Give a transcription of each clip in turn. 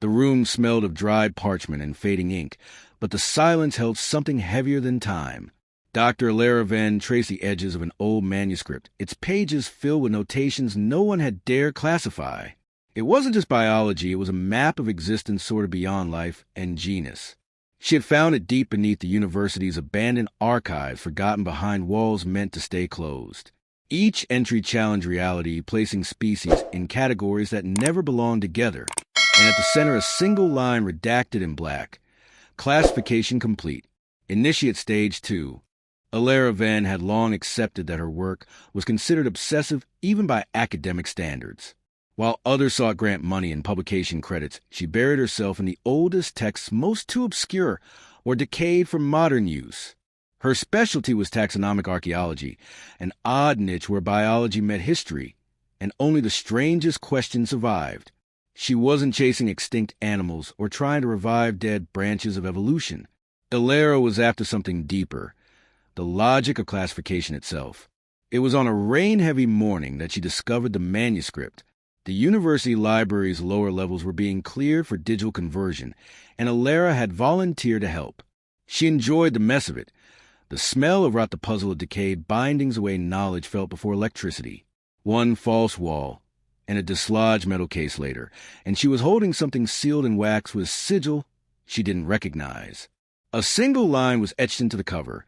The room smelled of dried parchment and fading ink, but the silence held something heavier than time. Dr. Laravan traced the edges of an old manuscript, its pages filled with notations no one had dared classify. It wasn't just biology, it was a map of existence sort of beyond life and genus. She had found it deep beneath the university's abandoned archives, forgotten behind walls meant to stay closed. Each entry challenged reality, placing species in categories that never belonged together, and at the center a single line redacted in black. Classification complete. Initiate Stage 2. Alara Van had long accepted that her work was considered obsessive even by academic standards. While others sought grant money and publication credits, she buried herself in the oldest texts most too obscure or decayed for modern use. Her specialty was taxonomic archaeology, an odd niche where biology met history, and only the strangest questions survived. She wasn't chasing extinct animals or trying to revive dead branches of evolution. Alara was after something deeper, the logic of classification itself. It was on a rain-heavy morning that she discovered the manuscript. The university library's lower levels were being cleared for digital conversion, and Alara had volunteered to help. She enjoyed the mess of it. The smell of wrought the puzzle of decayed bindings away knowledge felt before electricity. One false wall, and a dislodged metal case later, and she was holding something sealed in wax with a sigil she didn't recognize. A single line was etched into the cover.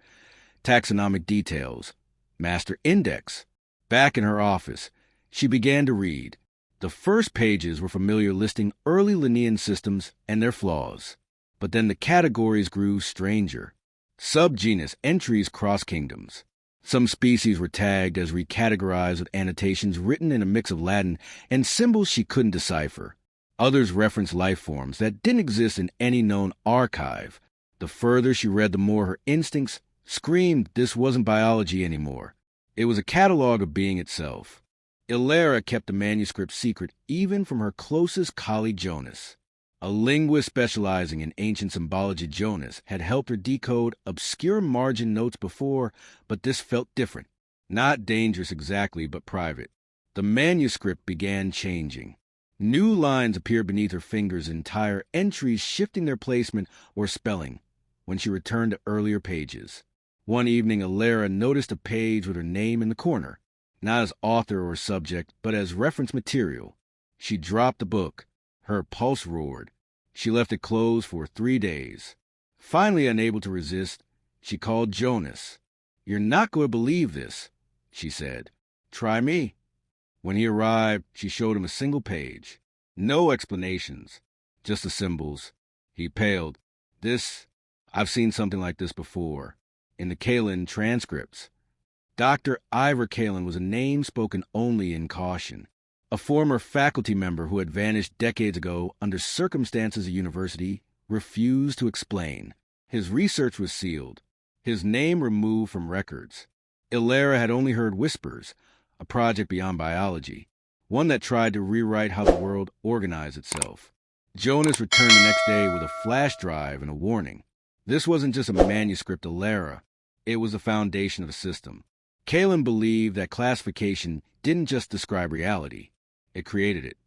Taxonomic details. Master Index. Back in her office, she began to read. The first pages were familiar, listing early Linnean systems and their flaws. But then the categories grew stranger. Subgenus entries cross kingdoms. Some species were tagged as recategorized with annotations written in a mix of Latin and symbols she couldn't decipher. Others referenced life forms that didn't exist in any known archive. The further she read, the more her instincts screamed this wasn't biology anymore. It was a catalog of being itself. Alara kept the manuscript secret even from her closest colleague Jonas. A linguist specializing in ancient symbology, Jonas had helped her decode obscure margin notes before, but this felt different. Not dangerous exactly, but private. The manuscript began changing. New lines appeared beneath her fingers, entire entries shifting their placement or spelling when she returned to earlier pages. One evening, Alara noticed a page with her name in the corner, not as author or subject, but as reference material. She dropped the book. Her pulse roared. She left it closed for 3 days. Finally, unable to resist, she called Jonas. "You're not going to believe this," she said. "Try me." When he arrived, she showed him a single page. No explanations, just the symbols. He paled. I've seen something like this before. In the Kalin transcripts. Dr. Ivor Kalin was a name spoken only in caution. A former faculty member who had vanished decades ago under circumstances the university refused to explain. His research was sealed, his name removed from records. Alara had only heard whispers, a project beyond biology, one that tried to rewrite how the world organized itself. Jonas returned the next day with a flash drive and a warning. This wasn't just a manuscript of Alara, it was the foundation of a system. Kalin believed that classification didn't just describe reality, it created it.